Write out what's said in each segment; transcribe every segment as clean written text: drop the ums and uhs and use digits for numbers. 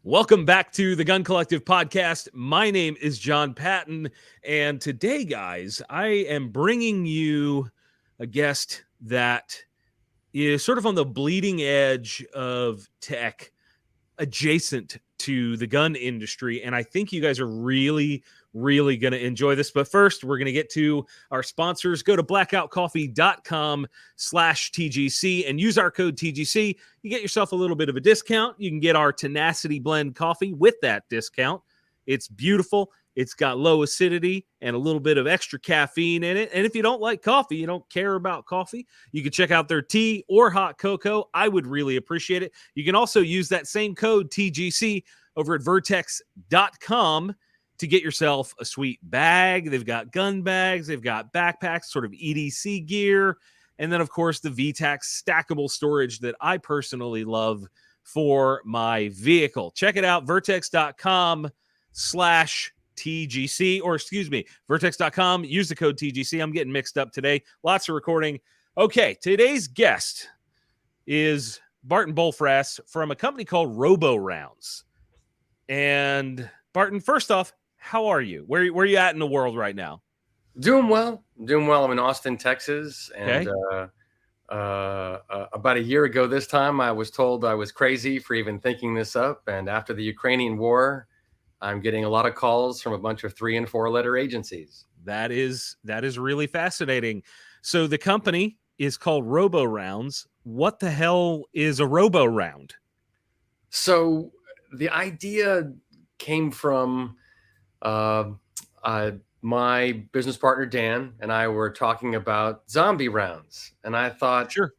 Welcome back to the Gun Collective podcast. My name is Jon Patton, and today, guys, I am bringing you a guest that is sort of on the bleeding edge of tech adjacent to the gun industry, and I think you guys are really going to enjoy this. But first, we're going to get to our sponsors. Go to blackoutcoffee.com/TGC and use our code TGC. You get yourself a little bit of a discount. You can get our Tenacity Blend coffee with that discount. It's beautiful. It's got low acidity and a little bit of extra caffeine in it. And if you don't like coffee, you don't care about coffee, you can check out their tea or hot cocoa. I would really appreciate it. You can also use that same code TGC over at vertex.com to get yourself a sweet bag. They've got gun bags. They've got backpacks, sort of EDC gear. And then, of course, the VTAX stackable storage that I personally love for my vehicle. Check it out, vertex.com/TGC, or excuse me, vertex.com. Use the code TGC. I'm getting mixed up today. Lots of recording. Okay, today's guest is Barton Bolfrass from a company called Robo Rounds. And Barton, first off, how are you? Where are you at in the world right now? Doing well. I'm in Austin, Texas, and okay. About a year ago this time, I was told I was crazy for even thinking this up. And after the Ukrainian war, I'm getting a lot of calls from a bunch of 3- and 4-letter agencies. That is really fascinating. So the company is called Robo Rounds. What the hell is a Robo Round? So the idea came from my business partner, Dan, and I were talking about zombie rounds. And I thought, sure.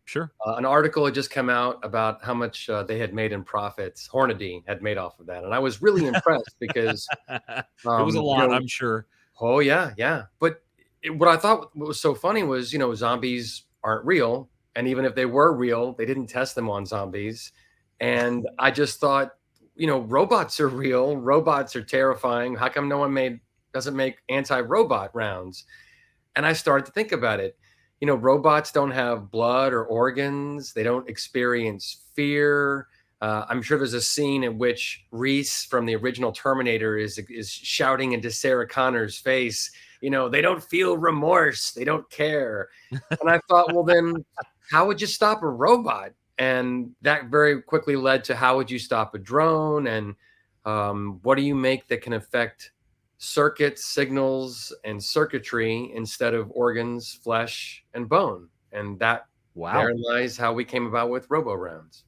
An article had just come out about how much they had made in profits. Hornady had made off of that. And I was really impressed because it was a lot, I'm sure. Oh, yeah. But what I thought was so funny was, zombies aren't real. And even if they were real, they didn't test them on zombies. And I just thought, robots are real. Robots are terrifying. How come no one doesn't make anti-robot rounds? And I started to think about it. Robots don't have blood or organs. They don't experience fear. I'm sure there's a scene in which Reese from the original Terminator is shouting into Sarah Connor's face, they don't feel remorse. They don't care. And I thought, well, then how would you stop a robot? And that very quickly led to how would you stop a drone? And what do you make that can affect circuits, signals, and circuitry instead of organs, flesh, and bone? And that there lies how we came about with Robo Rounds.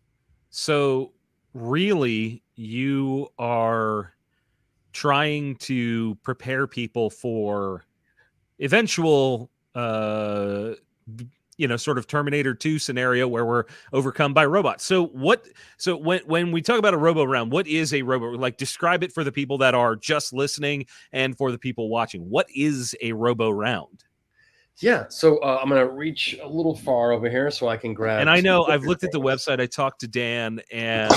So really, you are trying to prepare people for eventual sort of Terminator 2 scenario where we're overcome by robots. So when we talk about a Robo Round, what is a Robo? Like, describe it for the people that are just listening and for the people watching. What is a Robo Round? Yeah, so I'm going to reach a little far over here so I can grab. And I know I've looked at the website. I talked to Dan, and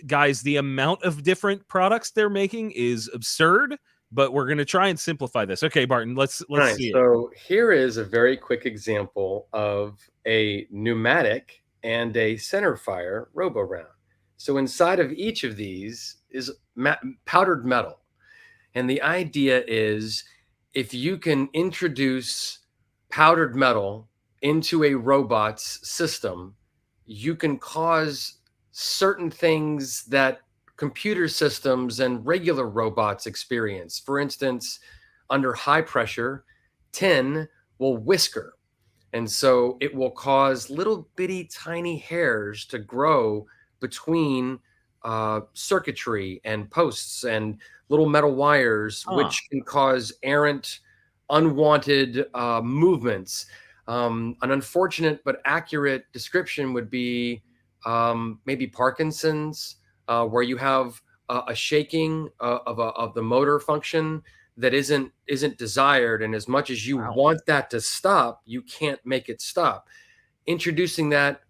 guys, the amount of different products they're making is absurd. But we're going to try and simplify this. Okay, Barton, let's see. So here is a very quick example of a pneumatic and a center fire Robo Round. So inside of each of these is powdered metal. And the idea is, if you can introduce powdered metal into a robot's system, you can cause certain things that computer systems and regular robots experience. For instance, under high pressure, tin will whisker. And so it will cause little bitty tiny hairs to grow between circuitry and posts and little metal wires, which can cause errant, unwanted movements. An unfortunate but accurate description would be maybe Parkinson's, where you have a shaking of the motor function that isn't desired, and as much as you want that to stop, you can't make it stop. Introducing that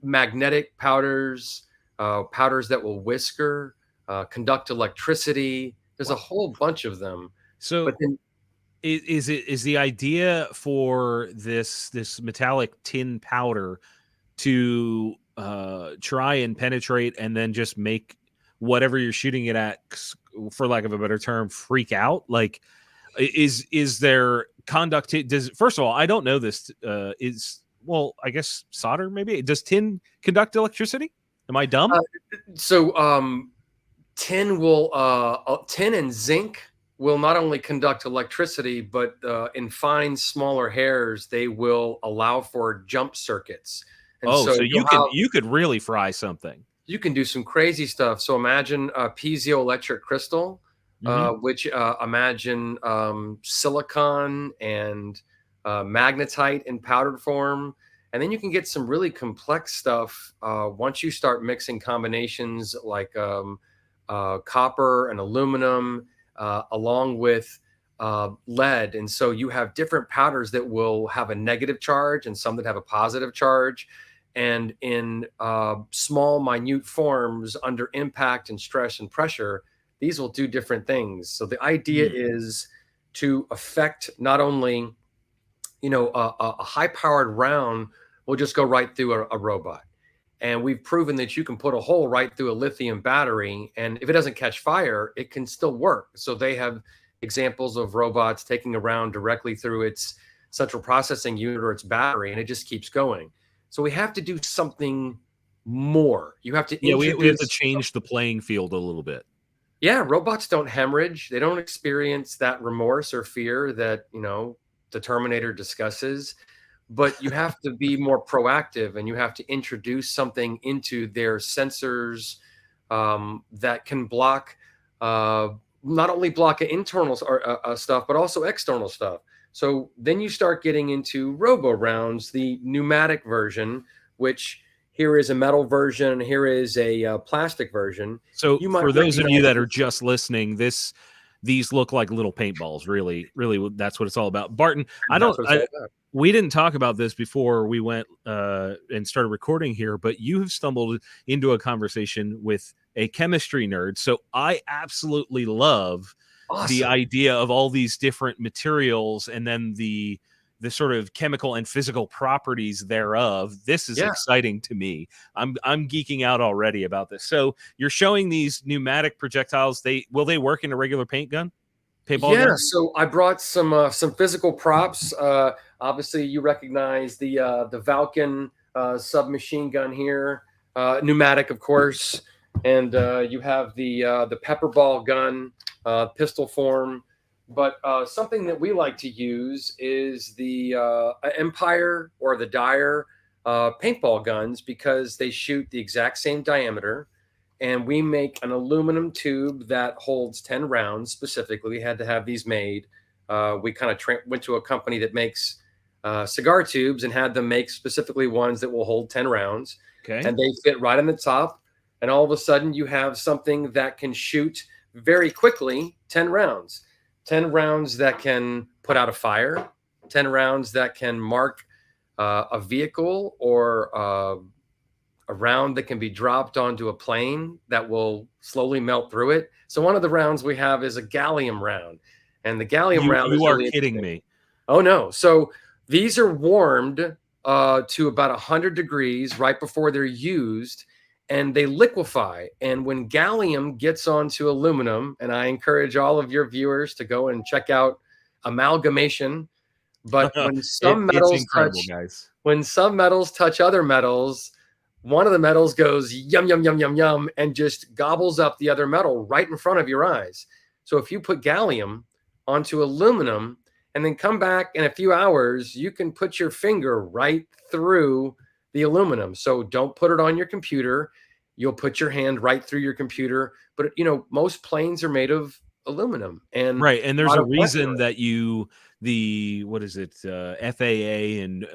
magnetic powders that will whisker, conduct electricity. There's a whole bunch of them. So but then, is the idea for this metallic tin powder to try and penetrate and then just make whatever you're shooting it at, for lack of a better term, freak out? Like, is there conductivity? Does, first of all, I don't know this. Well, I guess solder maybe. Does tin conduct electricity? Am I dumb? So tin and zinc will not only conduct electricity, but in fine, smaller hairs, they will allow for jump circuits. And Oh, so so you could really fry something. you can do some crazy stuff. So imagine a piezoelectric crystal, which imagine silicon and magnetite in powdered form. And then you can get some really complex stuff once you start mixing combinations like copper and aluminum, along with lead. And so you have different powders that will have a negative charge and some that have a positive charge. And in small, minute forms under impact and stress and pressure, these will do different things. So the idea is to affect not only, a high-powered round will just go right through a robot. And we've proven that you can put a hole right through a lithium battery, and if it doesn't catch fire, it can still work. So they have examples of robots taking a round directly through its central processing unit or its battery, and it just keeps going. So we have to do something more. You have to introduce. We have to change the playing field a little bit. Yeah, robots don't hemorrhage. They don't experience that remorse or fear that, the Terminator discusses. But you have to be more proactive, and you have to introduce something into their sensors that can block, not only block internal stuff, but also external stuff. So then you start getting into Robo rounds, the pneumatic version, which here is a metal version, here is a plastic version. So for those of you that are just listening, these look like little paintballs. Really, that's what it's all about. Barton, we didn't talk about this before we went and started recording here, but you have stumbled into a conversation with a chemistry nerd. So I absolutely love the idea of all these different materials and then the sort of chemical and physical properties thereof. This is exciting to me. I'm geeking out already about this. So you're showing these pneumatic projectiles. Will they work in a regular paint gun? Paintball gun? So I brought some physical props. Obviously, you recognize the Valken submachine gun here, pneumatic, of course, and you have the pepper ball gun, pistol form. But something that we like to use is the Empire or the Dyer paintball guns, because they shoot the exact same diameter. And we make an aluminum tube that holds 10 rounds specifically. We had to have these made. We kind of went to a company that makes cigar tubes and had them make specifically ones that will hold 10 rounds. Okay. And they fit right on the top. And all of a sudden you have something that can shoot very quickly 10 rounds. 10 rounds that can put out a fire, 10 rounds that can mark a vehicle or a round that can be dropped onto a plane that will slowly melt through it. So one of the rounds we have is a gallium round. And the gallium round you are kidding me. Oh, no. So these are warmed to about 100 degrees right before they're used, and they liquefy. And when gallium gets onto aluminum, and I encourage all of your viewers to go and check out amalgamation, but when some metals touch other metals, one of the metals goes yum, yum, yum, yum, yum, and just gobbles up the other metal right in front of your eyes. So if you put gallium onto aluminum and then come back in a few hours, you can put your finger right through the aluminum. So don't put it on your computer. You'll put your hand right through your computer. But, most planes are made of aluminum. And right. And there's a reason that what is it, FAA and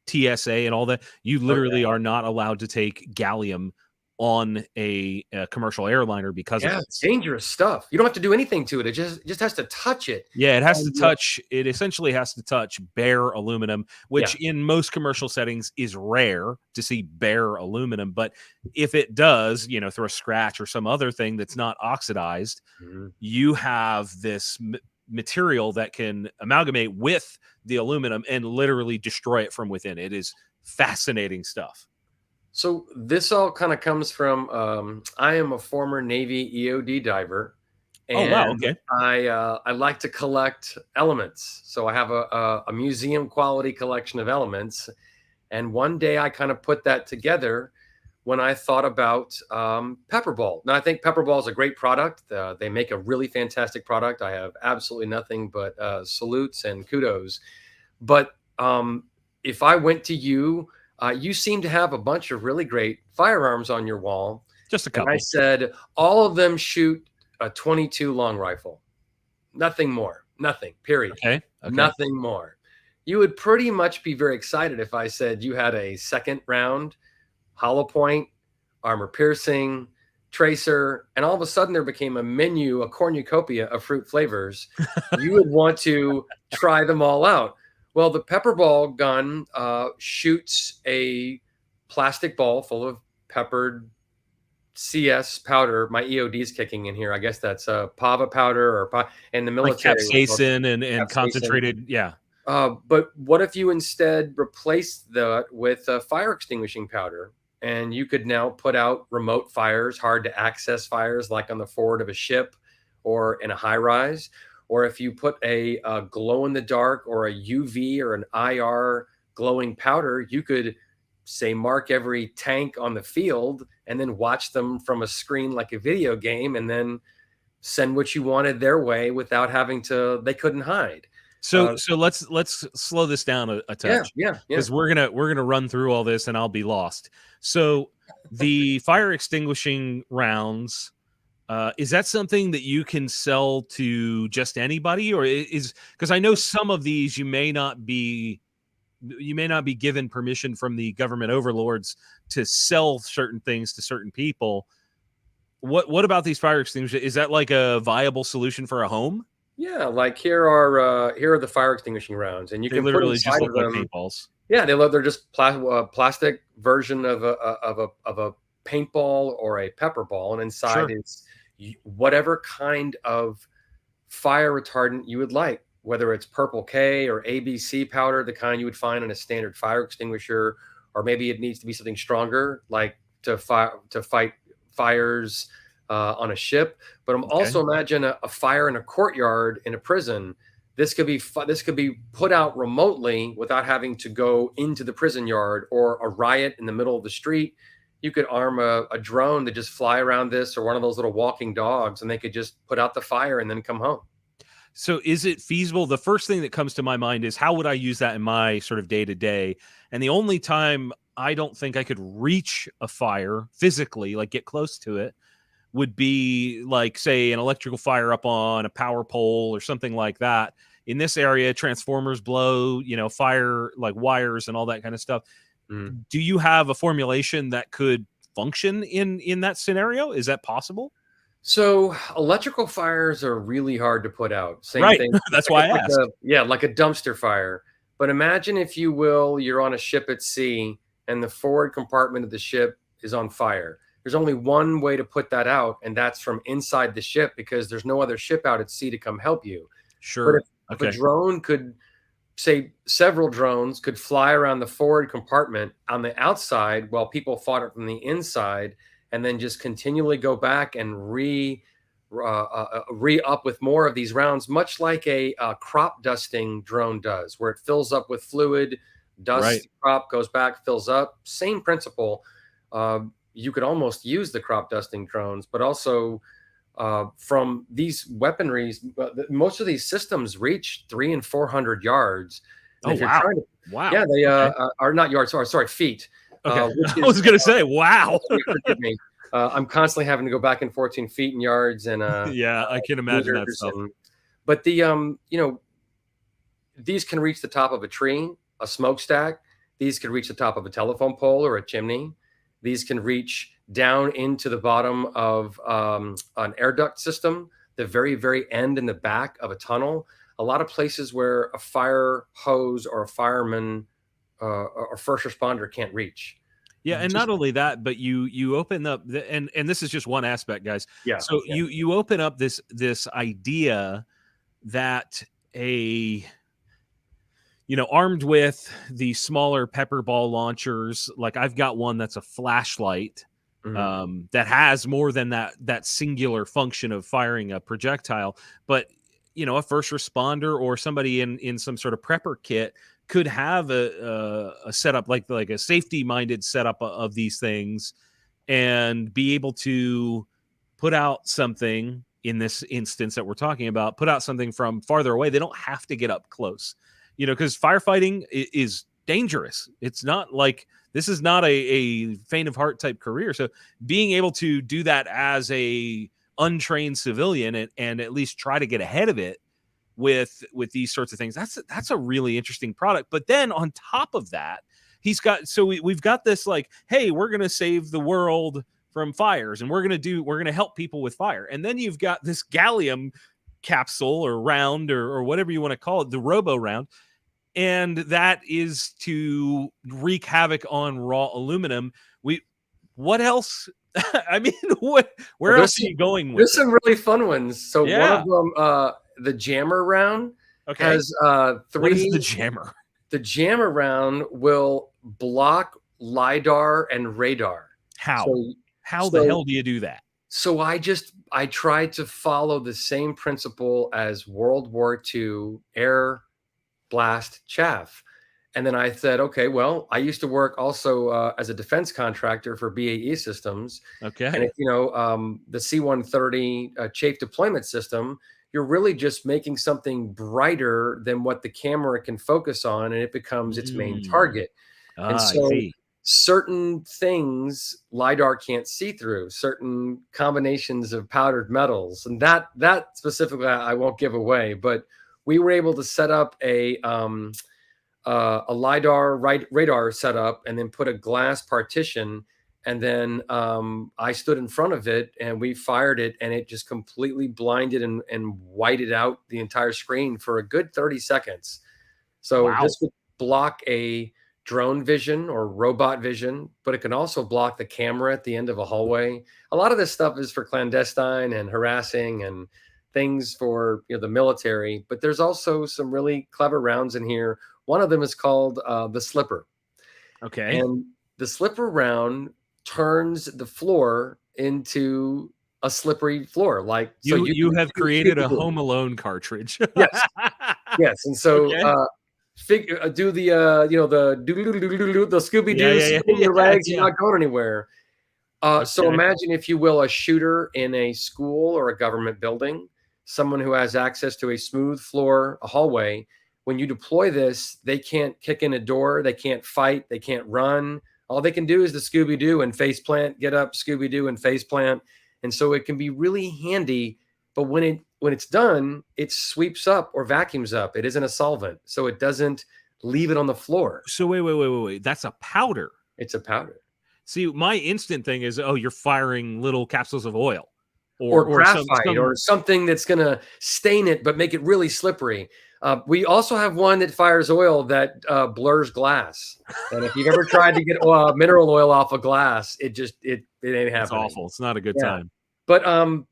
TSA and all that, you literally are not allowed to take gallium on a commercial airliner because of it. It's dangerous stuff. You don't have to do anything to it. It just has to touch it. Yeah, it essentially has to touch bare aluminum, which in most commercial settings is rare to see bare aluminum. But if it does, through a scratch or some other thing that's not oxidized, you have this material that can amalgamate with the aluminum and literally destroy it from within. It is fascinating stuff. So this all kind of comes from I am a former Navy EOD diver, Oh, wow. and Okay. I like to collect elements. So I have a museum quality collection of elements, and one day I kind of put that together when I thought about Pepperball. Now I think Pepperball is a great product. They make a really fantastic product. I have absolutely nothing but salutes and kudos. But if I went to you, you seem to have a bunch of really great firearms on your wall. Just a And I couple. said, all of them shoot a 22 long rifle. Nothing more. Nothing, period. Okay. Okay. Nothing more. You would pretty much be very excited if I said you had a second round, hollow point, armor piercing, tracer, and all of a sudden there became a menu, a cornucopia of fruit flavors. You would want to try them all out. Well, the pepperball gun shoots a plastic ball full of peppered CS powder. My EOD is kicking in here. I guess that's pava powder or in the Like military. capsaicin and Capsaicin. concentrated. Yeah. But what if you instead replaced that with fire extinguishing powder? And you could now put out remote fires, hard to access fires, like on the forward of a ship or in a high rise. Or if you put a glow in the dark or a UV or an IR glowing powder, you could say mark every tank on the field and then watch them from a screen like a video game, and then send what you wanted their way without having to. They couldn't hide. So let's slow this down a Yeah, touch, yeah, yeah. because we're gonna run through all this and I'll be lost. So the fire extinguishing rounds, is that something that you can sell to just anybody, or is, because I know some of these you may not be given permission from the government overlords to sell certain things to certain people. What about these fire extinguishers? Is that like a viable solution for a home? Yeah, like here are the fire extinguishing rounds, and you They can put literally just inside look of like them. paintballs. Yeah, they're just plastic version of a paintball or a pepper ball, and inside Sure. is whatever kind of fire retardant you would like, whether it's purple K or ABC powder, the kind you would find in a standard fire extinguisher, or maybe it needs to be something stronger, like to fight fires on a ship. But I'm Okay. also imagine a fire in a courtyard in a prison. This could be put out remotely without having to go into the prison yard, or a riot in the middle of the street. You could arm a drone to just fly around this, or one of those little walking dogs, and they could just put out the fire and then come home. So is it feasible? The first thing that comes to my mind is, how would I use that in my sort of day to day? And the only time I don't think I could reach a fire physically, like get close to it, would be like, say, an electrical fire up on a power pole or something like that. In this area, transformers blow, fire like wires and all that kind of stuff. Mm. Do you have a formulation that could function in that scenario? Is that possible? So electrical fires are really hard to put out. Same Right. thing. That's why I Like asked. yeah, like a dumpster fire. But imagine, if you will, you're on a ship at sea and the forward compartment of the ship is on fire. There's only one way to put that out, and that's from inside the ship, because there's no other ship out at sea to come help you. But Sure. if a Okay. drone could, say, several drones could fly around the forward compartment on the outside while people fought it from the inside, and then just continually go back and re up with more of these rounds, much like a crop dusting drone does, where it fills up with fluid, Right. dust crop, goes back, fills up. Same principle. You could almost use the crop dusting drones, but also from these weaponries, most of these systems reach 300 and 400 yards. And Oh, if you're wow. trying to, Wow. yeah, they Okay. are not yards, sorry, feet, Okay. which I is, was gonna say, wow. yeah, forgive me. I'm constantly having to go back and forth in feet and yards and Yeah, I can imagine that meters, stuff. and but these can reach the top of a tree, a smokestack. These can reach the top of a telephone pole or a chimney. These can reach down into the bottom of an air duct system, the very, very end in the back of a tunnel. A lot of places where a fire hose or a fireman or first responder can't reach. Yeah, and Just not only that, but you open up and this is just one aspect, guys. yeah, So yeah. you open up this idea that a armed with the smaller pepper ball launchers. Like I've got one that's a flashlight that has more than that singular function of firing a projectile. But a first responder or somebody in some sort of prepper kit could have a setup like a safety minded setup of these things and be able to put out something. In this instance that we're talking about, put out something from farther away. They don't have to get up close, because firefighting is dangerous. It's not like this is not a faint of heart type career. So being able to do that as a untrained civilian and at least try to get ahead of it with these sorts of things, that's a really interesting product. But then on top of that, we've got this like, hey, we're going to save the world from fires, and we're going to help people with fire. And then you've got this gallium capsule or round or whatever you want to call it, the Robo round. And that is to wreak havoc on raw aluminum. What else? I mean, where else are you going with? There's some really fun ones. So one of them, the jammer round, has three. What is the jammer? The jammer round will block LiDAR and radar. How? How the hell do you do that? So I tried to follow the same principle as World War II air blast chaff. And then I said, okay, well, I used to work also as a defense contractor for BAE Systems. Okay. And the C-130 chafe deployment system, you're really just making something brighter than what the camera can focus on, and it becomes its main target. And so certain things LiDAR can't see through, certain combinations of powdered metals, and that specifically I won't give away, but we were able to set up a LiDAR radar setup and then put a glass partition, and then I stood in front of it and we fired it, and it just completely blinded and whited out the entire screen for a good 30 seconds. So this would block a drone vision or robot vision, but it can also block the camera at the end of a hallway. A lot of this stuff is for clandestine and harassing and things for the military, but there's also some really clever rounds in here. One of them is called the slipper. Okay. And the slipper round turns the floor into a slippery floor. Like you have created a Home Alone cartridge. Yes. And so do the the ScoobyDoo, spin your legs, you're not going anywhere. So imagine, if you will, a shooter in a school or a government building, someone who has access to a smooth floor, a hallway. When you deploy this, they can't kick in a door, they can't fight, they can't run. All they can do is the ScoobyDoo and faceplant, get up, ScoobyDoo and faceplant. And so it can be really handy, but when it's done, it sweeps up or vacuums up. It isn't a solvent, so it doesn't leave it on the floor. So wait. That's a powder. It's a powder. See, my instant thing is, you're firing little capsules of oil. Or graphite or something that's going to stain it but make it really slippery. We also have one that fires oil that blurs glass. And if you've ever tried to get mineral oil off of glass, it ain't happening. It's awful. It's not a good time. But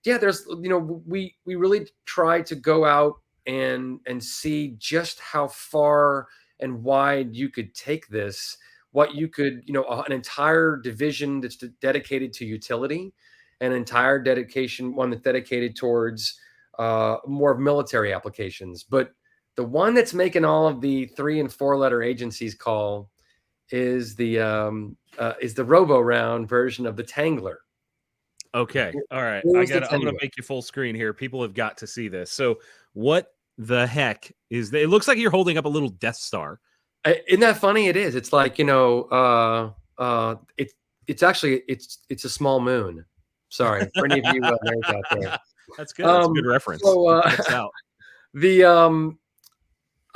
there's we really try to go out and see just how far and wide you could take this. What you could, an entire division that's dedicated to utility, an entire one that's dedicated towards more military applications. But the one that's making all of the 3- and 4-letter agencies call is the Robo round version of the Tangler. Okay. All right. I'm going to make you full screen here. People have got to see this. So what the heck is that? It looks like you're holding up a little Death Star. Isn't that funny? It is. It's like, it's actually, it's a small moon. Sorry for any of you nerds out there. That's good. That's a good reference. So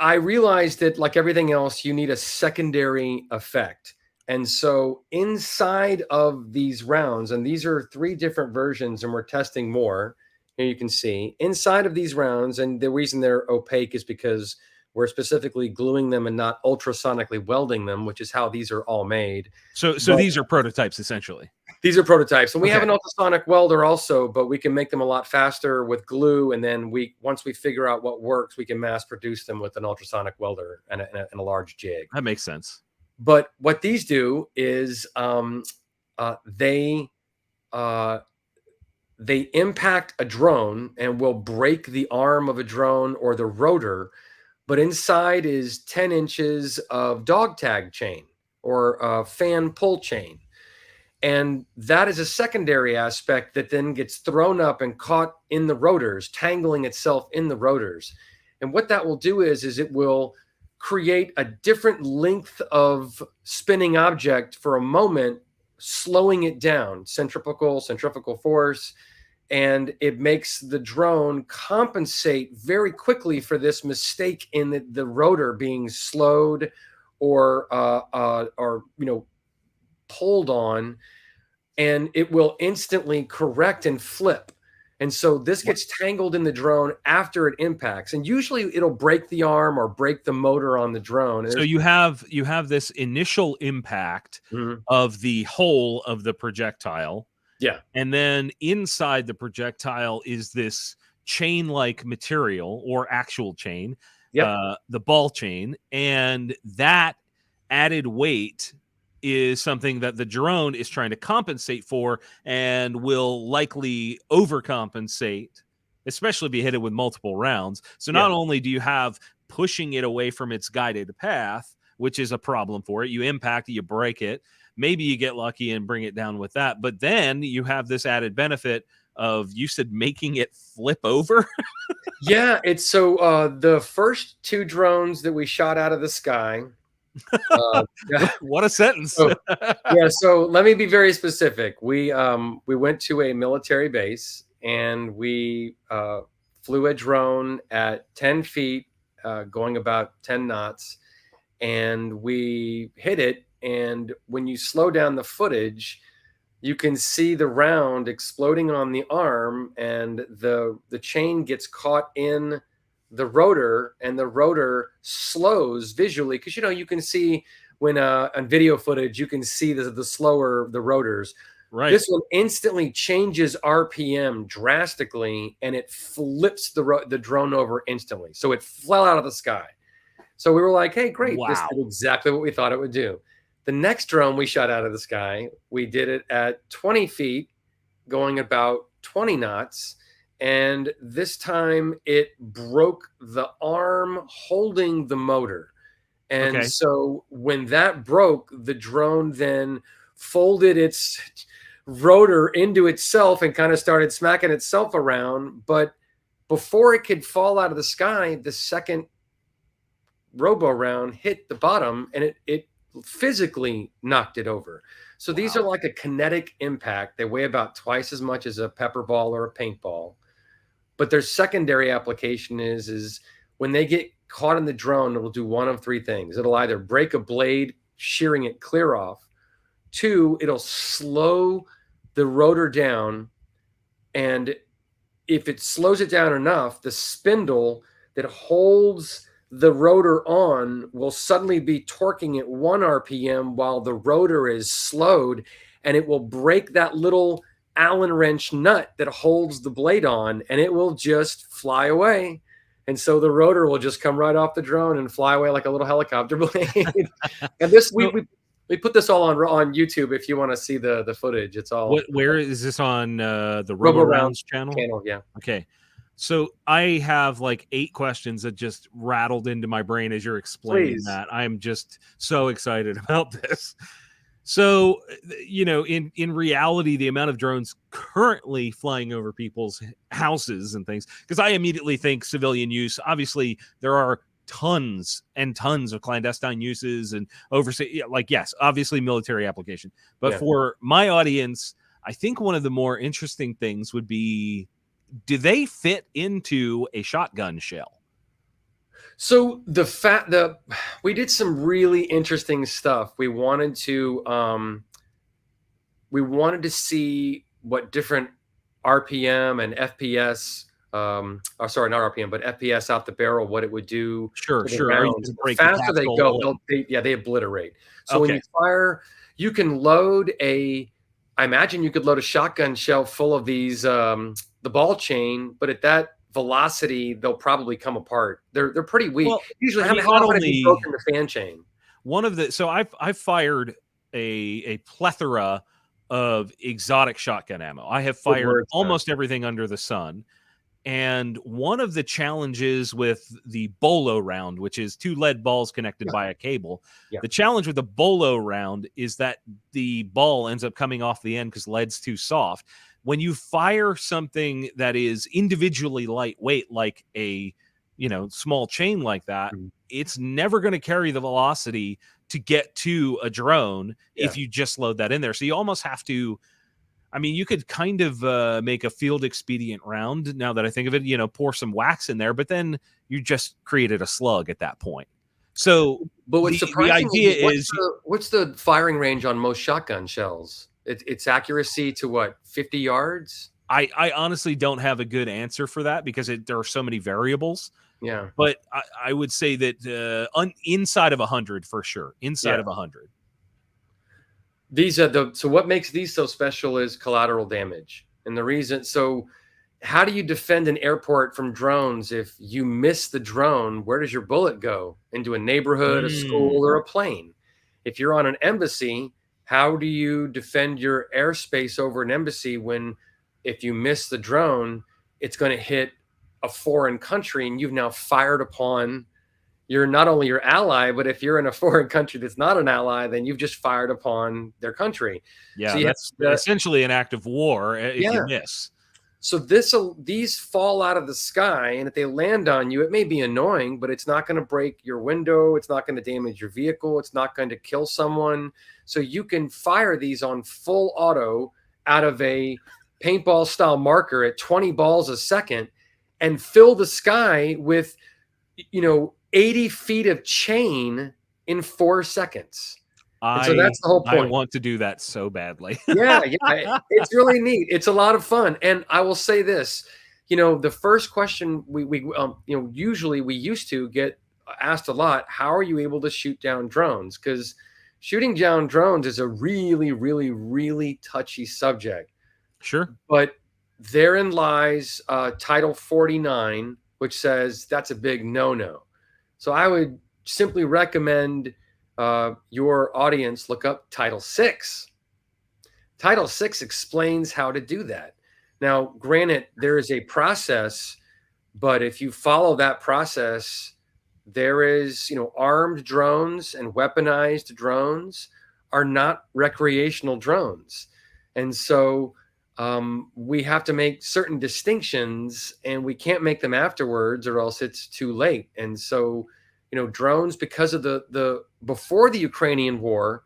I realized that, like everything else, you need a secondary effect. And so inside of these rounds, and these are 3 different versions, and we're testing more. Here you can see inside of these rounds, and the reason they're opaque is because we're specifically gluing them and not ultrasonically welding them, which is how these are all made. So these are prototypes, essentially. These are prototypes, and we have Okay. an ultrasonic welder also, but we can make them a lot faster with glue. And then once we figure out what works, we can mass produce them with an ultrasonic welder and a large jig. That makes sense. But what these do is they impact a drone and will break the arm of a drone or the rotor, but inside is 10 inches of dog tag chain or fan pull chain. And that is a secondary aspect that then gets thrown up and caught in the rotors, tangling itself in the rotors. And what that will do is it will create a different length of spinning object for a moment, slowing it down, centrifugal force. And it makes the drone compensate very quickly for this mistake in the rotor being slowed or pulled on, and it will instantly correct and flip. And so this gets tangled in the drone after it impacts, and usually it'll break the arm or break the motor on the drone. So you have this initial impact of the whole of the projectile. Yeah. And then inside the projectile is this chain-like material or actual chain, the ball chain, and that added weight is something that the drone is trying to compensate for and will likely overcompensate, especially if you hit it with multiple rounds. So not only do you have pushing it away from its guided path, which is a problem for it, you impact it, you break it, maybe you get lucky and bring it down with that, but then you have this added benefit of, you said, making it flip over. Yeah, it's so the first 2 drones that we shot out of the sky. What a sentence. So let me be very specific. We went to a military base and we flew a drone at 10 feet, going about 10 knots, and we hit it. And when you slow down the footage, you can see the round exploding on the arm, and the chain gets caught in the rotor, and the rotor slows visually, because you can see when on video footage you can see the slower the rotors. Right. This one instantly changes RPM drastically, and it flips the drone over instantly. So it fell out of the sky. So we were like, hey, great. This did exactly what we thought it would do. The next drone we shot out of the sky, we did it at 20 feet, going about 20 knots. And this time it broke the arm holding the motor. And so when that broke, the drone then folded its rotor into itself and kind of started smacking itself around. But before it could fall out of the sky, the second Robo round hit the bottom, and it physically knocked it over. So these are like a kinetic impact. They weigh about twice as much as a pepper ball or a paintball. But their secondary application is when they get caught in the drone, it'll do one of 3 things. It'll either break a blade, shearing it clear off. 2, it'll slow the rotor down. And if it slows it down enough, the spindle that holds the rotor on will suddenly be torquing at 1 RPM while the rotor is slowed, and it will break that little Allen wrench nut that holds the blade on, and it will just fly away. And so the rotor will just come right off the drone and fly away like a little helicopter blade. And this we put this all on YouTube if you want to see the footage. It's all. Where is this on the Robo Rounds channel? Yeah. Okay. So I have like 8 questions that just rattled into my brain as you're explaining that. I'm just so excited about this. So, in reality, the amount of drones currently flying over people's houses and things, because I immediately think civilian use. Obviously, there are tons and tons of clandestine uses and overseas, yes, obviously military application. But for my audience, I think one of the more interesting things would be, do they fit into a shotgun shell? So we did some really interesting stuff. We wanted to see what different RPM and FPS, sorry, not RPM, but FPS out the barrel, what it would do. Sure. The faster they go, they obliterate. So when you fire, you can load a I imagine you could load a shotgun shell full of these the ball chain, but at that velocity, they'll probably come apart. They're pretty weak. Well, Usually, I how mean, not often have you only broken the fan chain? one of the so I've fired a plethora of exotic shotgun ammo. I have Good fired words, man. almost everything under the sun. And one of the challenges with the bolo round, which is 2 lead balls connected Yeah. by a cable, Yeah. the challenge with the bolo round is that the ball ends up coming off the end because lead's too soft. When you fire something that is individually lightweight, like a small chain like that, Mhm. it's never going to carry the velocity to get to a drone Yeah. if you just load that in there. So you almost have to. I mean, you could kind of make a field expedient round. Now that I think of it, pour some wax in there, but then you just created a slug at that point. So But what's the surprising idea is is, what's the firing range on most shotgun shells? It's accuracy to what, 50 yards? I honestly don't have a good answer for that because there are so many variables. Yeah. But I would say that inside of 100 for sure. Inside Yeah. of 100. These are so what makes these so special is collateral damage. And the reason, so how do you defend an airport from drones? If you miss the drone, where does your bullet go? Into a neighborhood, a school, or a plane? If you're on an embassy, how do you defend your airspace over an embassy when if you miss the drone, it's going to hit a foreign country and you've now fired upon you're not only your ally, but if you're in a foreign country that's not an ally, then you've just fired upon their country. Yeah, So you that's have essentially an act of war if you miss. So these fall out of the sky, and if they land on you, it may be annoying, but it's not going to break your window. It's not going to damage your vehicle. It's not going to kill someone. So you can fire these on full auto out of a paintball style marker at 20 balls a second and fill the sky with, 80 feet of chain in 4 seconds. And so that's the whole point. I want to do that so badly. Yeah, it's really neat. It's a lot of fun. And I will say this, the first question usually we used to get asked a lot, how are you able to shoot down drones? Because shooting down drones is a really, really, really touchy subject. Sure. But therein lies Title 49, which says that's a big no-no. So I would simply recommend your audience look up Title 6. Title 6 explains how to do that. Now, granted, there is a process, but if you follow that process, there is, armed drones and weaponized drones are not recreational drones. And so we have to make certain distinctions and we can't make them afterwards or else it's too late. And so, drones, because of the before the Ukrainian war,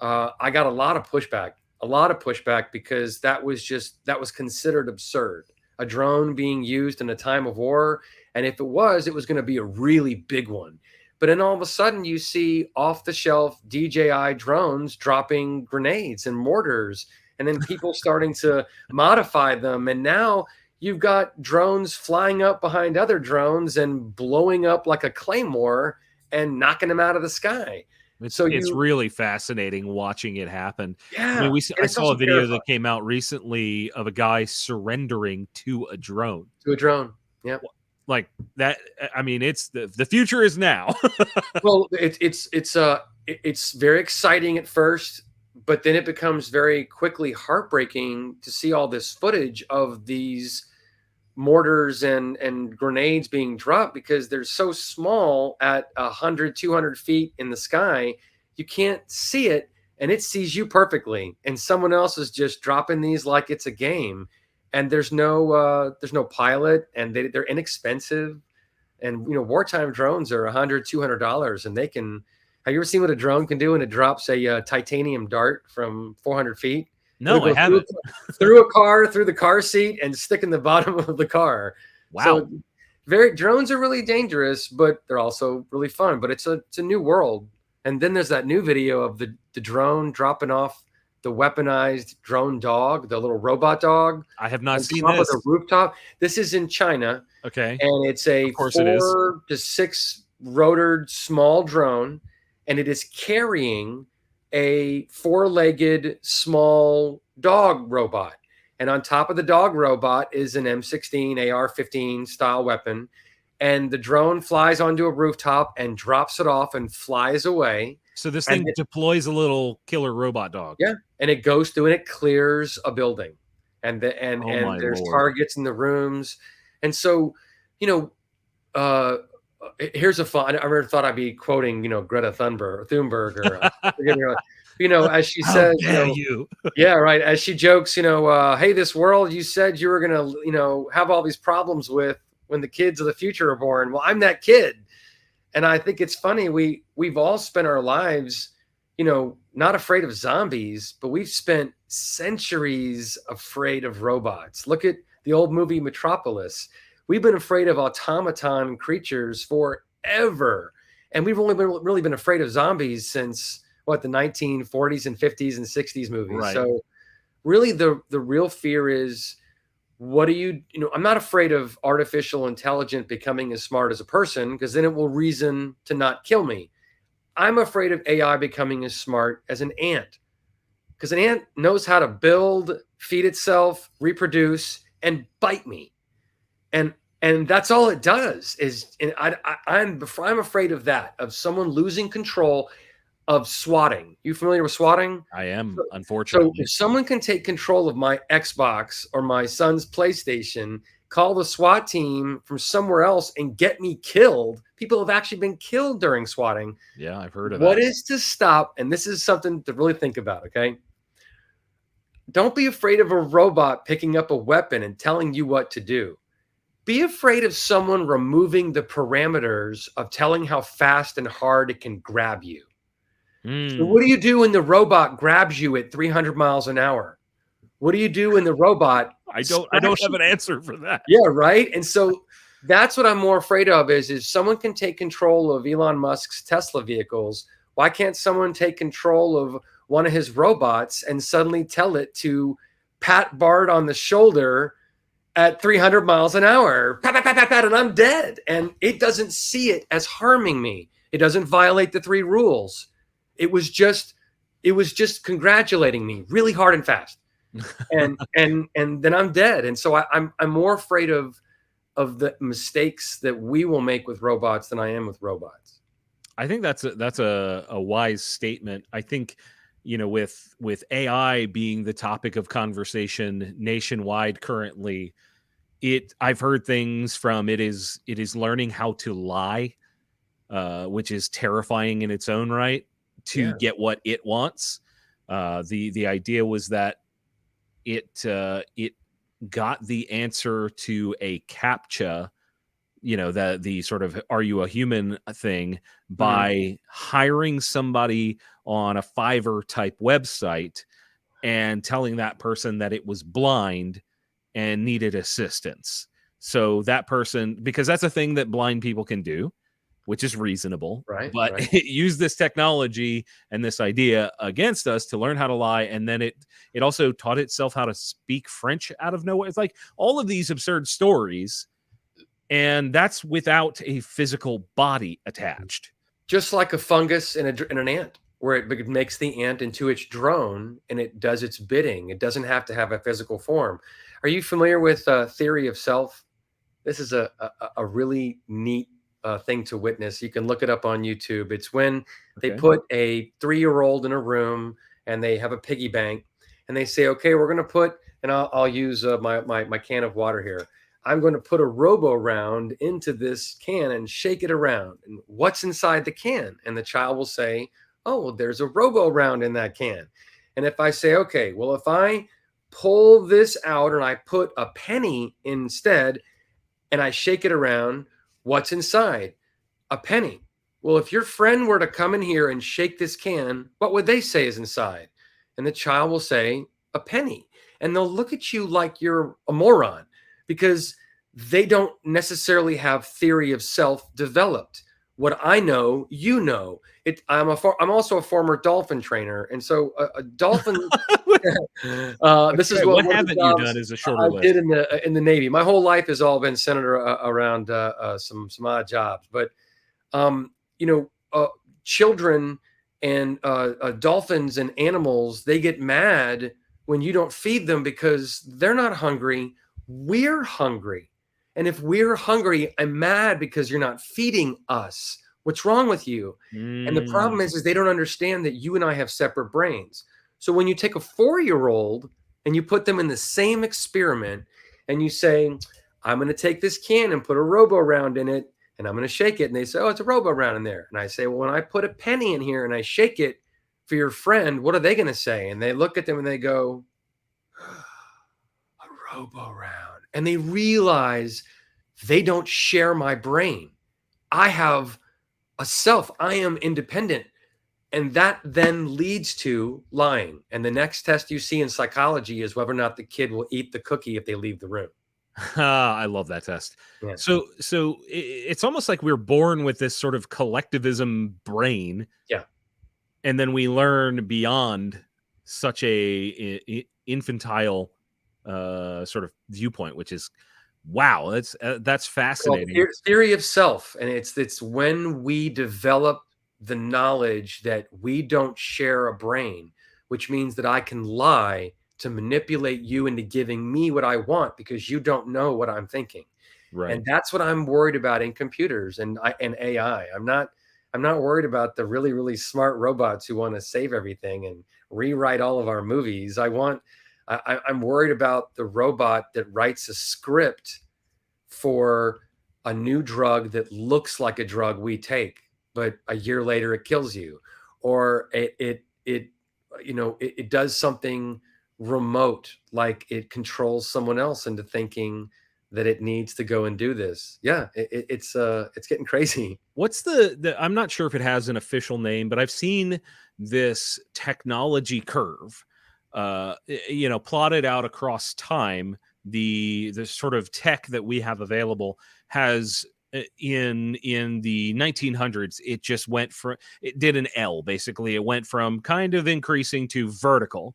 I got a lot of pushback because that was considered absurd. A drone being used in a time of war. And if it was going to be a really big one. But then all of a sudden you see off the shelf DJI drones dropping grenades and mortars, and then people starting to modify them. And now you've got drones flying up behind other drones and blowing up like a claymore and knocking them out of the sky. It's really fascinating watching it happen. Yeah. I mean, I saw a video that came out recently of a guy surrendering to a drone. Yeah. Like that. I mean, it's the future is now. Well, it's very exciting at first, but then it becomes very quickly heartbreaking to see all this footage of these mortars and grenades being dropped because they're so small at 100, 200 feet in the sky. You can't see it and it sees you perfectly. And someone else is just dropping these like it's a game. And there's no pilot and they're inexpensive. And, wartime drones are $100, $200 and they can, have you ever seen what a drone can do when it drops a titanium dart from 400 feet? No, I haven't. Through the car seat and stick in the bottom of the car. Wow. So drones are really dangerous, but they're also really fun. But it's a new world. And then there's that new video of the drone dropping off the weaponized drone dog, the little robot dog. I have not seen this. Of the rooftop. This is in China. Okay. And it's a 4 to 6 rotored small drone, and it is carrying a 4-legged small dog robot. And on top of the dog robot is an M16 AR-15 style weapon. And the drone flies onto a rooftop and drops it off and flies away. So this And thing deploys a little killer robot dog. yeah, and it goes through and it clears a building, and there's Lord. targets in the rooms, and so, here's a fun. I never thought I'd be quoting, Greta Thunberg, or as she How says, dare you? yeah, right, as she jokes, hey, this world you said you were gonna, have all these problems with when the kids of the future are born. Well, I'm that kid. And I think it's funny, we've all spent our lives, not afraid of zombies, but we've spent centuries afraid of robots. Look at the old movie Metropolis. We've been afraid of automaton creatures forever. And we've only really been afraid of zombies since the 1940s and 50s and 60s movies. Right. So really the real fear is, what do I'm not afraid of artificial intelligence becoming as smart as a person, because then it will reason to not kill me. I'm afraid of AI becoming as smart as an ant, because an ant knows how to build, feed itself, reproduce, and bite me. And that's all it does and I'm afraid of that, of someone losing control of swatting. You familiar with swatting? I am, unfortunately. So if someone can take control of my Xbox or my son's PlayStation, call the SWAT team from somewhere else and get me killed. People have actually been killed during swatting. Yeah, I've heard of that. What is to stop? And this is something to really think about, okay? Don't be afraid of a robot picking up a weapon and telling you what to do. Be afraid of someone removing the parameters of telling how fast and hard it can grab you. So what do you do when the robot grabs you at 300 miles an hour? What do you do when the robot? I don't have an answer for that. Yeah, right. And so that's what I'm more afraid of is someone can take control of Elon Musk's Tesla vehicles. Why can't someone take control of one of his robots and suddenly tell it to pat Bart on the shoulder at 300 miles an hour? Pat, pat, pat, pat, pat, and I'm dead. And it doesn't see it as harming me. It doesn't violate the 3 rules. It was just congratulating me really hard and fast, and then I'm dead. And so I'm more afraid of the mistakes that we will make with robots than I am with robots. I think that's a wise statement. I think, with AI being the topic of conversation nationwide currently, I've heard things from it is learning how to lie, which is terrifying in its own right, to get what it wants. The idea was that it got the answer to a CAPTCHA, the sort of "are you a human" thing, by hiring somebody on a Fiverr type website and telling that person that it was blind and needed assistance. So that person, because that's a thing that blind people can do, which is reasonable, right? But right. It used this technology and this idea against us to learn how to lie. And then it also taught itself how to speak French out of nowhere. It's like all of these absurd stories, and that's without a physical body attached. Just like a fungus in an ant, where it makes the ant into its drone and it does its bidding. It doesn't have to have a physical form. Are you familiar with theory of self? This is a really neat thing to witness. You can look it up on YouTube. It's when they put a 3-year-old in a room and they have a piggy bank and they say, okay, we're going to put, and I'll use my can of water here. I'm going to put a Robo round into this can and shake it around. And what's inside the can? And the child will say, oh, well, there's a Robo round in that can. And if I say, okay, well, if I pull this out and I put a penny instead and I shake it around, what's inside? A penny. Well, if your friend were to come in here and shake this can, what would they say is inside? And the child will say, a penny. And they'll look at you like you're a moron, because they don't necessarily have theory of self developed. What I know, you know. I'm also a former dolphin trainer, and so a dolphin. This is what haven't you done as a shorter list? I did in the Navy. My whole life has all been centered around some odd jobs, but children and dolphins and animals, they get mad when you don't feed them because they're not hungry. We're hungry. And if we're hungry, I'm mad because you're not feeding us. What's wrong with you? And the problem is they don't understand that you and I have separate brains. So when you take a 4-year-old and you put them in the same experiment and you say, I'm going to take this can and put a Robo round in it and I'm going to shake it. And they say, oh, it's a Robo round in there. And I say, well, when I put a penny in here and I shake it for your friend, what are they going to say? And they look at them and they go, a Robo round. And they realize they don't share my brain. I have a self. I am independent. And that then leads to lying. And the next test you see in psychology is whether or not the kid will eat the cookie if they leave the room. I love that test. Yeah. So it's almost like we're born with this sort of collectivism brain. Yeah. And then we learn beyond such a infantile sort of viewpoint, which is, wow, that's fascinating. Well, theory of self. And it's when we develop the knowledge that we don't share a brain, which means that I can lie to manipulate you into giving me what I want because you don't know what I'm thinking. Right. And that's what I'm worried about in computers and AI. I'm not worried about the really, really smart robots who want to save everything and rewrite all of our movies. I'm worried about the robot that writes a script for a new drug that looks like a drug we take, but a year later it kills you, or it does something remote, like it controls someone else into thinking that it needs to go and do this. Yeah, it's getting crazy. What's the I'm not sure if it has an official name, but I've seen this technology curve, plotted out across time. The sort of tech that we have available has in the 1900s, it just went from, it did an L, basically. It went from kind of increasing to vertical,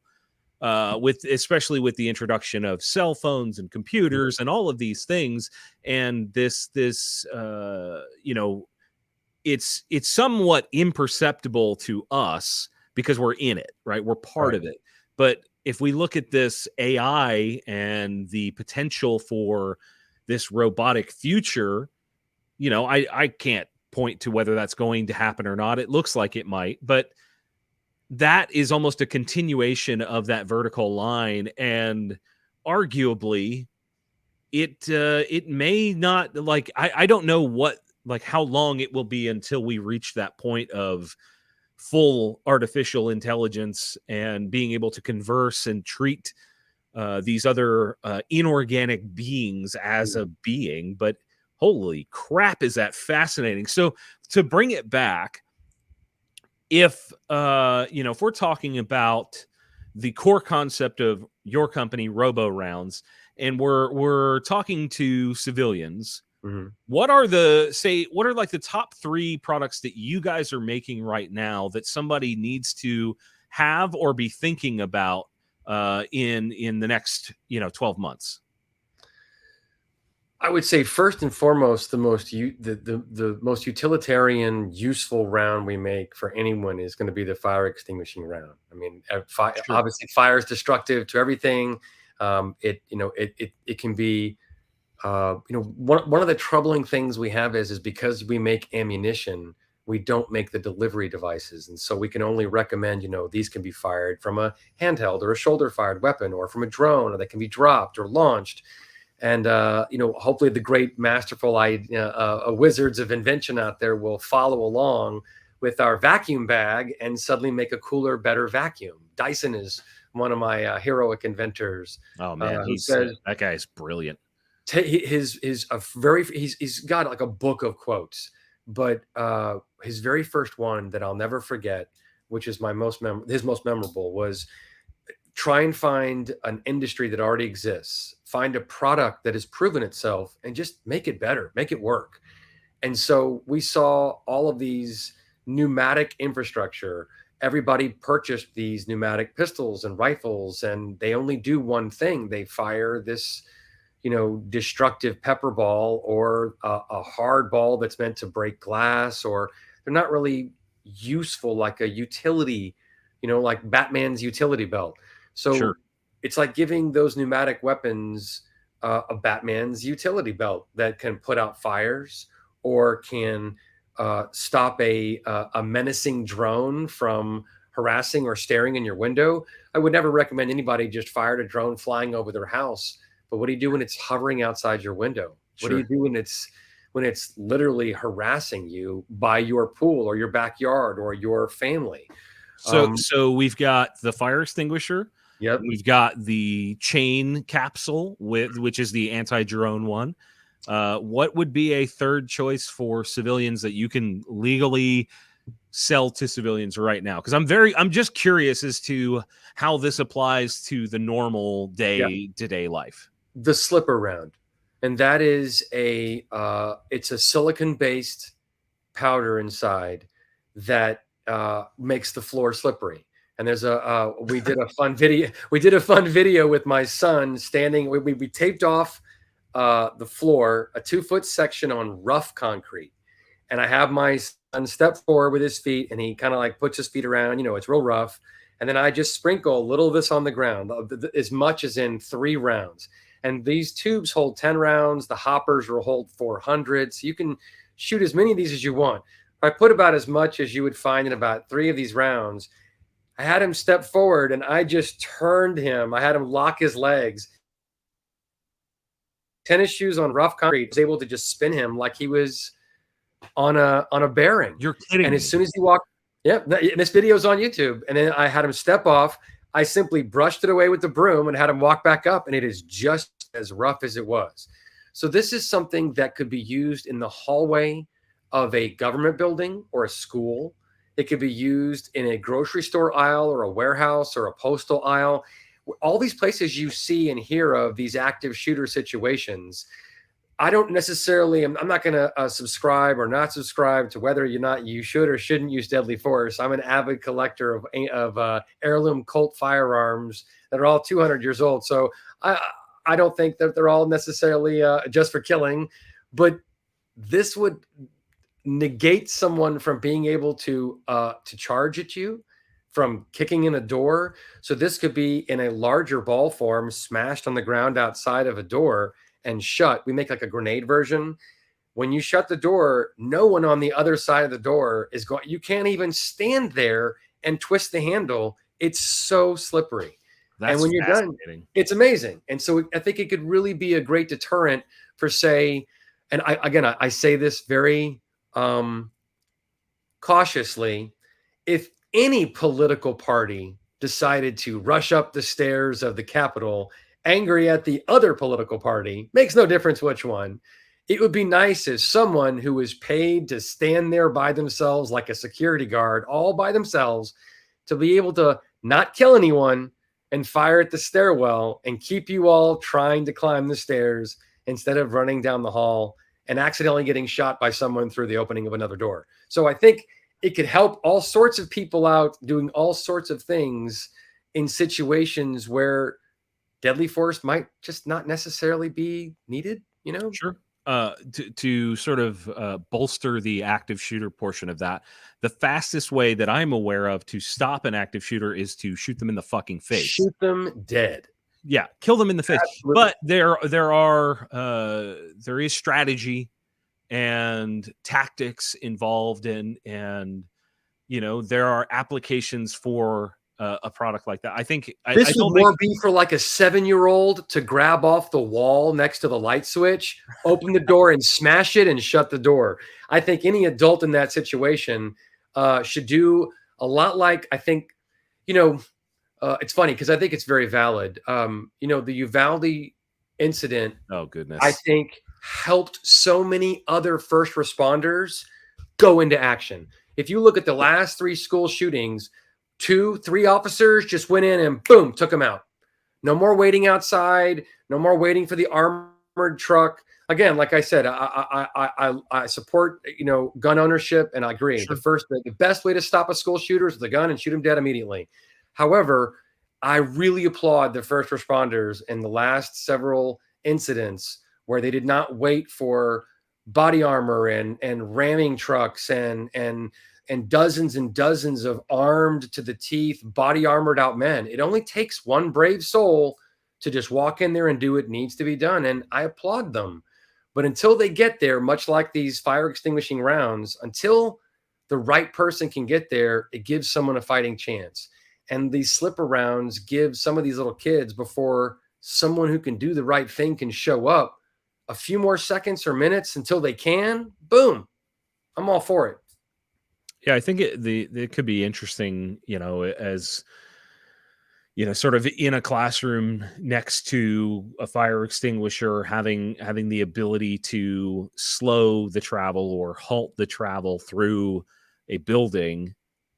especially with the introduction of cell phones and computers and all of these things. And this it's somewhat imperceptible to us because we're in it, right? We're part of it. But if we look at this AI and the potential for this robotic future, I can't point to whether that's going to happen or not. It looks like it might, but that is almost a continuation of that vertical line. And arguably it may not, like, I don't know how long it will be until we reach that point of full artificial intelligence and being able to converse and treat these other inorganic beings as a being. But holy crap, is that fascinating. So to bring it back, if we're talking about the core concept of your company, Robo Rounds, and we're talking to civilians, what are like the top 3 products that you guys are making right now that somebody needs to have or be thinking about in the next 12 months? I would say first and foremost, the most utilitarian, useful round we make for anyone is going to be the fire extinguishing round. I mean, obviously, fire is destructive to everything. It can be, one of the troubling things we have is because we make ammunition, we don't make the delivery devices, and so we can only recommend, these can be fired from a handheld or a shoulder fired weapon, or from a drone, or they can be dropped or launched. And, hopefully the great masterful wizards of invention out there will follow along with our vacuum bag and suddenly make a cooler, better vacuum. Dyson is one of my heroic inventors. Oh man, that guy is brilliant. He's got like a book of quotes, but his very first one that I'll never forget, which is his most memorable, was try and find an industry that already exists, find a product that has proven itself, and just make it better, make it work. And so we saw all of these pneumatic infrastructure. Everybody purchased these pneumatic pistols and rifles, and they only do one thing. They fire this, destructive pepper ball, or a hard ball that's meant to break glass, or they're not really useful like a utility, like Batman's utility belt. So it's like giving those pneumatic weapons a Batman's utility belt that can put out fires or can stop a menacing drone from harassing or staring in your window. I would never recommend anybody just fired a drone flying over their house. But what do you do when it's hovering outside your window? What do you Sure. do when it's literally harassing you by your pool or your backyard or your family? So we've got the fire extinguisher. Yep. We've got the chain capsule, which is the anti-drone one. What would be a third choice for civilians that you can legally sell to civilians right now? Because I'm just curious as to how this applies to the normal day-to-day life. The slipper round, and that is it's a silicon based powder inside that makes the floor slippery. And there's we did a fun video with my son standing. We taped off the floor, a 2-foot section on rough concrete, and I have my son step forward with his feet, and he kind of like puts his feet around. It's real rough, and then I just sprinkle a little of this on the ground, as much as in 3 rounds. And these tubes hold 10 rounds. The hoppers will hold 400. So you can shoot as many of these as you want. I put about as much as you would find in about 3 of these rounds. I had him step forward and I just turned him. I had him lock his legs. Tennis shoes on rough concrete. I was able to just spin him like he was on a bearing. You're kidding And me. as soon as he walked, this video's on YouTube. And then I had him step off. I simply brushed it away with the broom and had him walk back up, and it is just as rough as it was. So this is something that could be used in the hallway of a government building or a school. It could be used in a grocery store aisle or a warehouse or a postal aisle. All these places you see and hear of these active shooter situations. I don't necessarily, I'm not going to subscribe or not subscribe to whether or not you should or shouldn't use deadly force. I'm an avid collector of heirloom Colt firearms that are all 200 years old. So I don't think that they're all necessarily just for killing, but this would negate someone from being able to charge at you, from kicking in a door. So this could be in a larger ball form, smashed on the ground outside of a door and shut. We make like a grenade version. When you shut the door, no one on the other side of the door is going. You can't even stand there and twist the handle. It's so slippery. And when you're done, it's amazing. And so I think it could really be a great deterrent for, say, and I say this very cautiously, if any political party decided to rush up the stairs of the Capitol angry at the other political party, makes no difference which one, it would be nice as someone who is paid to stand there by themselves like a security guard, all by themselves, to be able to not kill anyone and fire at the stairwell and keep you all trying to climb the stairs instead of running down the hall and accidentally getting shot by someone through the opening of another door. So I think it could help all sorts of people out doing all sorts of things in situations where deadly force might just not necessarily be needed, Sure. To sort of bolster the active shooter portion of that, the fastest way that I'm aware of to stop an active shooter is to shoot them in the fucking face. Shoot them dead. Yeah, kill them in the face. Absolutely. But there is strategy and tactics involved and there are applications for a product like that. I think this would more be for like a 7-year-old to grab off the wall next to the light switch, open the door and smash it and shut the door. I think any adult in that situation should do a lot like, I think, it's funny because I think it's very valid. The Uvalde incident, oh goodness, I think helped so many other first responders go into action. If you look at the last 3 school shootings, 2-3 officers just went in and boom, took them out. No more waiting outside. No more waiting for the armored truck. Again, like I said, I support gun ownership, and I agree. Sure. The best way to stop a school shooter is with a gun and shoot him dead immediately. However, I really applaud the first responders in the last several incidents where they did not wait for body armor and ramming trucks and and dozens of armed to the teeth, body armored out men. It only takes one brave soul to just walk in there and do what needs to be done. And I applaud them. But until they get there, much like these fire extinguishing rounds, until the right person can get there, it gives someone a fighting chance. And these slipper rounds give some of these little kids, before someone who can do the right thing can show up, a few more seconds or minutes until they can. Boom. I'm all for it. Yeah, I think it could be interesting, as sort of in a classroom next to a fire extinguisher, having the ability to slow the travel or halt the travel through a building.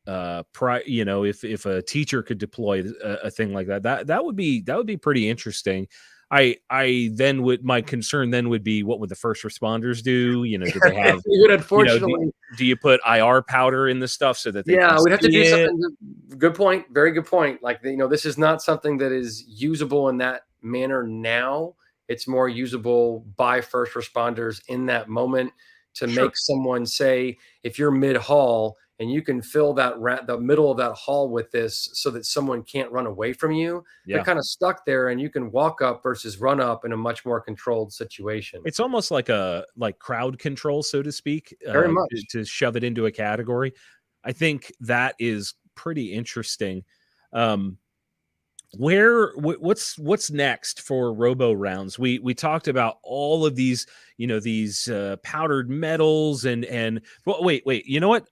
If a teacher could deploy a thing like that would be pretty interesting. I then would, my concern then would be, what would the first responders do? Do they have, unfortunately, do you put IR powder in the stuff so that they can we'd have to do it? something. Good point. Very good point. Like, this is not something that is usable in that manner now. It's more usable by first responders in that moment to make someone say, if you're mid hall and you can fill the middle of that hall with this so that someone can't run away from you, they're kind of stuck there, and you can walk up versus run up in a much more controlled situation. It's almost like crowd control, so to speak, Very much. to shove it into a category. I think that is pretty interesting. What's next for Robo rounds? We talked about all of these, these powdered metals and wait, you know what?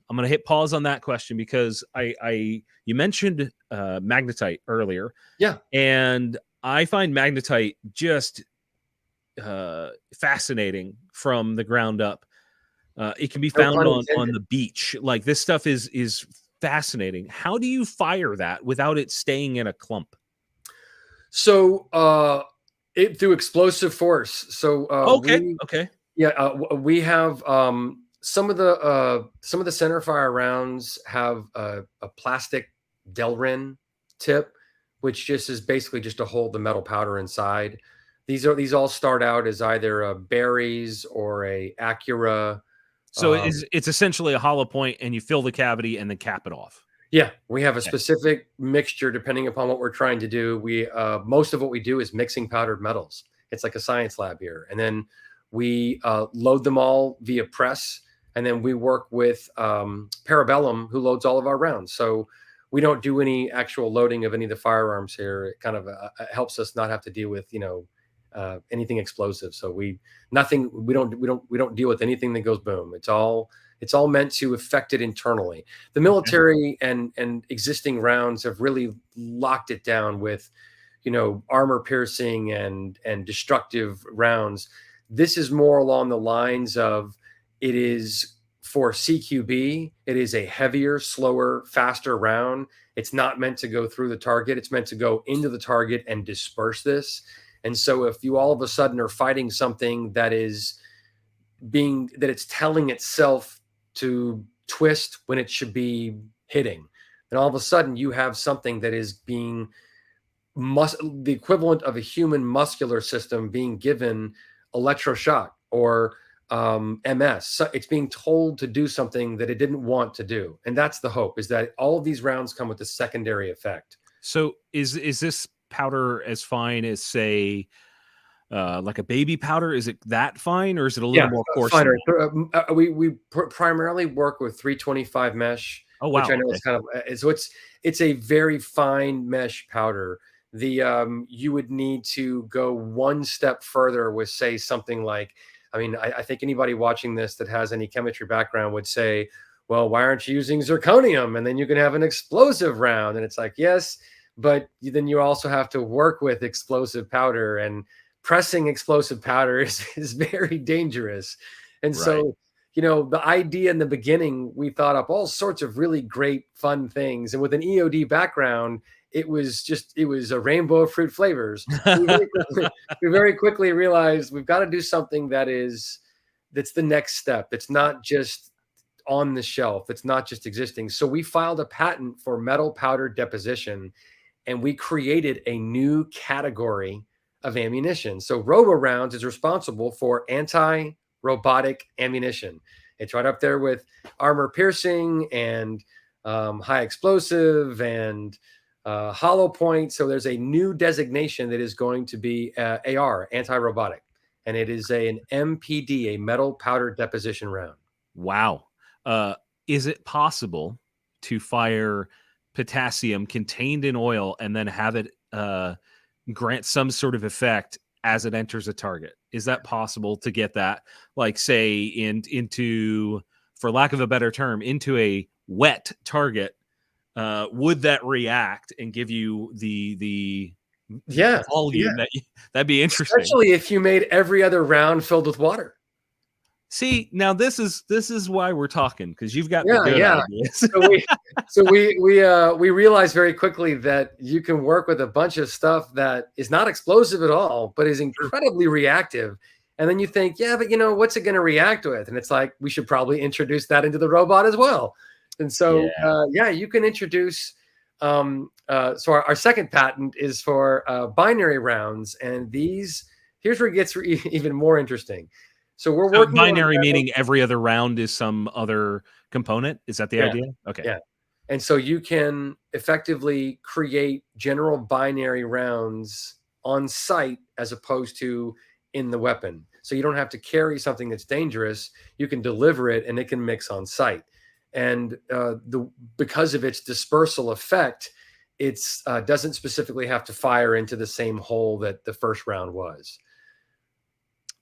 I'm going to hit pause on that question, because you mentioned magnetite earlier. Yeah. And I find magnetite just fascinating from the ground up. It can be found on the beach. Like, this stuff is fascinating. How do you fire that without it staying in a clump? So through explosive force. So okay. We have some of the center fire rounds have a plastic Delrin tip, which just is basically just to hold the metal powder inside. These all start out as either a Berries or a Acura. So it's essentially a hollow point, and you fill the cavity and then cap it off. Yeah, we have a specific mixture depending upon what we're trying to do. We most of what we do is mixing powdered metals. It's like a science lab here, and then we load them all via press. And then we work with Parabellum, who loads all of our rounds. So we don't do any actual loading of any of the firearms here. It kind of helps us not have to deal with anything explosive. So we don't deal with anything that goes boom. It's all meant to affect it internally. The military and existing rounds have really locked it down with armor piercing and destructive rounds. This is more along the lines of, it is for CQB. It is a heavier, slower, faster round. It's not meant to go through the target. It's meant to go into the target and disperse this. And so if you all of a sudden are fighting something that it's telling itself to twist when it should be hitting, and all of a sudden you have something that is being the equivalent of a human muscular system being given electroshock or MS. So it's being told to do something that it didn't want to do. And that's the hope, is that all of these rounds come with a secondary effect. So is this powder as fine as, say, like a baby powder? Is it that fine, or is it a little more coarse? Finer. We primarily work with 325 mesh. Oh, wow. Which I know is kind of, so it's a very fine mesh powder. You would need to go one step further with, say, something like, I think anybody watching this that has any chemistry background would say, well, why aren't you using zirconium? And then you can have an explosive round. And it's like, yes, but then you also have to work with explosive powder, and pressing explosive powder is very dangerous. And so, the idea in the beginning, we thought up all sorts of really great, fun things. And with an EOD background, it was a rainbow of fruit flavors. We very quickly realized we've got to do something that's the next step. It's not just on the shelf. It's not just existing. So we filed a patent for metal powder deposition, and we created a new category of ammunition. So Robo rounds is responsible for anti-robotic ammunition. It's right up there with armor piercing and high explosive and hollow point. So there's a new designation that is going to be AR, anti-robotic, and it is an MPD, a metal powder deposition round. Wow. Is it possible to fire potassium contained in oil and then have it grant some sort of effect as it enters a target? Is that possible to get that, like, say, into, for lack of a better term, into a wet target? Would that react and give you the volume that'd be interesting, especially if you made every other round filled with water? See, now this is why we're talking, because you've got the good ideas. So we realized very quickly that you can work with a bunch of stuff that is not explosive at all, but is incredibly reactive. And then you think, yeah, but what's it going to react with? And it's like, we should probably introduce that into the robot as well. And so, you can introduce. So our second patent is for binary rounds, and here's where it gets even more interesting. So we're working binary, meaning every other round is some other component. Is that the idea? Okay. Yeah. And so you can effectively create general binary rounds on site as opposed to in the weapon. So you don't have to carry something that's dangerous. You can deliver it and it can mix on site. And because of its dispersal effect, it doesn't specifically have to fire into the same hole that the first round was.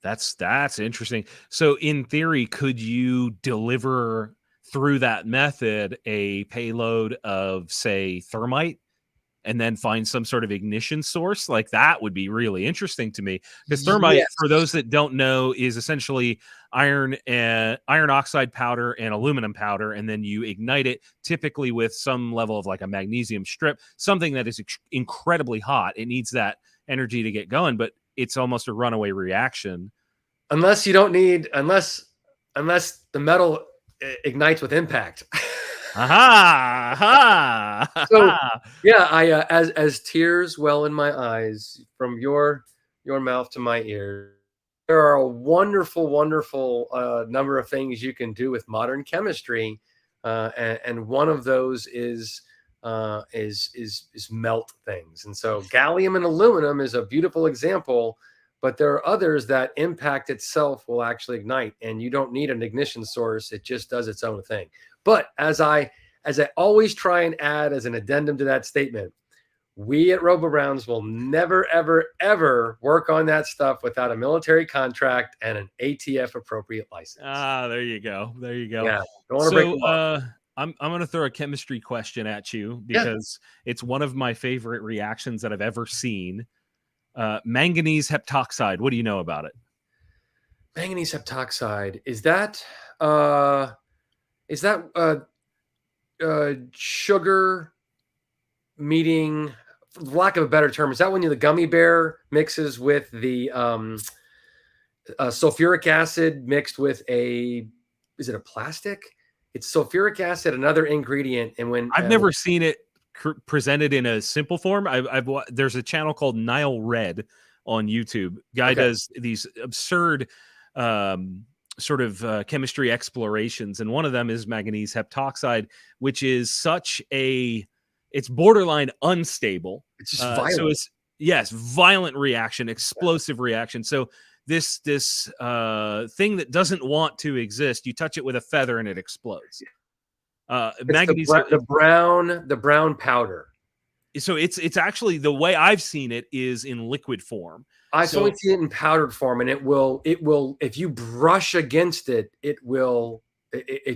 That's interesting. So in theory, could you deliver through that method a payload of, say, thermite, and then find some sort of ignition source? Like, that would be really interesting to me, because thermite, for those that don't know, is essentially iron oxide powder and aluminum powder, and then you ignite it typically with some level of like a magnesium strip, something that is incredibly hot. It needs that energy to get going, but it's almost a runaway reaction. Unless the metal ignites with impact. So yeah, as tears well in my eyes from your mouth to my ear, there are a wonderful number of things you can do with modern chemistry, and one of those is melt things. And so gallium and aluminum is a beautiful example, but there are others that impact itself will actually ignite, and you don't need an ignition source. It just does its own thing. But as I always try and add as an addendum to that statement, we at Robo Rounds will never, ever, ever work on that stuff without a military contract and an ATF appropriate license. There you go. Yeah, don't want to break them off. I'm going to throw a chemistry question at you, because it's one of my favorite reactions that I've ever seen. Manganese heptoxide. What do you know about it? Manganese heptoxide, is that sugar meeting, for lack of a better term, is that when the gummy bear mixes with the sulfuric acid mixed with is it a plastic? It's sulfuric acid, another ingredient. And when I've never seen it presented in a simple form. There's a channel called Nile Red on YouTube. Guy does these absurd sort of chemistry explorations, and one of them is manganese heptoxide, which is it's borderline unstable. It's just violent. So it's violent reaction, explosive reaction. So this thing that doesn't want to exist, you touch it with a feather and it explodes. Manganese, the brown powder. So it's actually, the way I've seen it is in liquid form. I've only seen it in powdered form, and it will if you brush against it, it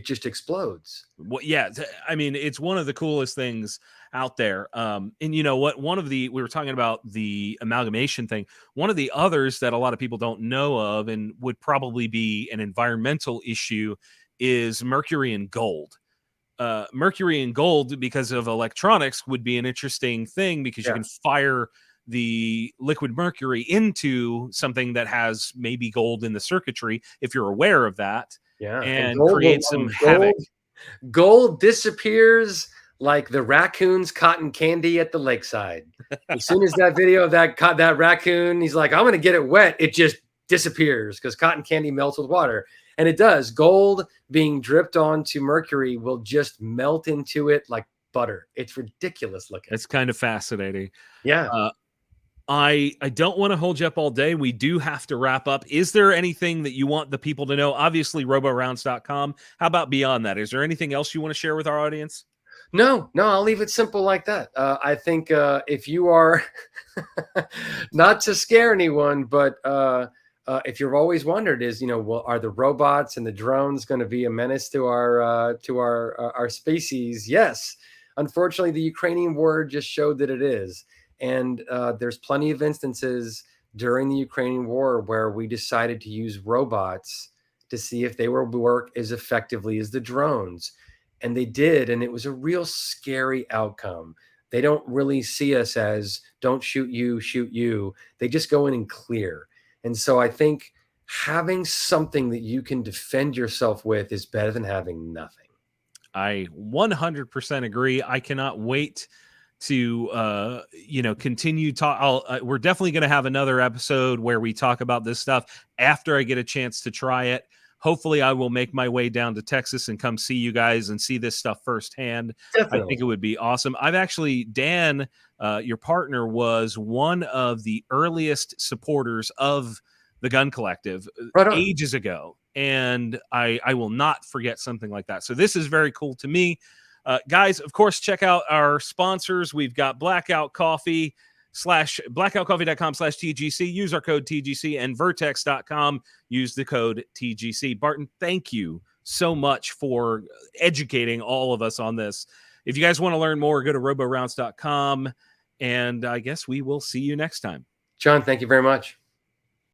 just explodes. Well, yeah, I mean, it's one of the coolest things out there. And you know what? We were talking about the amalgamation thing. One of the others that a lot of people don't know of, and would probably be an environmental issue, is mercury and gold. Mercury and gold, because of electronics, would be an interesting thing, because you can fire the liquid mercury into something that has maybe gold in the circuitry, if you're aware of that, and create some havoc. Gold disappears like the raccoon's cotton candy at the lakeside. As soon as that video of that raccoon, he's like, I'm going to get it wet, it just disappears, because cotton candy melts with water. And it does. Gold being dripped onto mercury will just melt into it like butter. It's ridiculous looking. It's kind of fascinating. Yeah. I don't want to hold you up all day. We do have to wrap up. Is there anything that you want the people to know? Obviously, roborounds.com. How about beyond that? Is there anything else you want to share with our audience? No, I'll leave it simple like that. I think if you are, not to scare anyone, but if you've always wondered, well, are the robots and the drones going to be a menace to our species? Yes. Unfortunately, the Ukrainian war just showed that it is. And there's plenty of instances during the Ukrainian war where we decided to use robots to see if they would work as effectively as the drones. And they did. And it was a real scary outcome. They don't really see us as don't shoot you, shoot you. They just go in and clear. And so I think having something that you can defend yourself with is better than having nothing. I 100% agree. I cannot wait to continue talk. We're definitely going to have another episode where we talk about this stuff after I get a chance to try it. Hopefully I will make my way down to Texas and come see you guys and see this stuff firsthand. Definitely. I think it would be awesome. I've actually, Dan, your partner, was one of the earliest supporters of the Gun Collective ages ago. And I will not forget something like that. So this is very cool to me. Guys, of course, check out our sponsors. We've got Blackout Coffee blackoutcoffee.com/TGC. Use our code TGC, and vertex.com. Use the code TGC. Barton, thank you so much for educating all of us on this. If you guys want to learn more, go to roborounds.com. And I guess we will see you next time. Jon, thank you very much.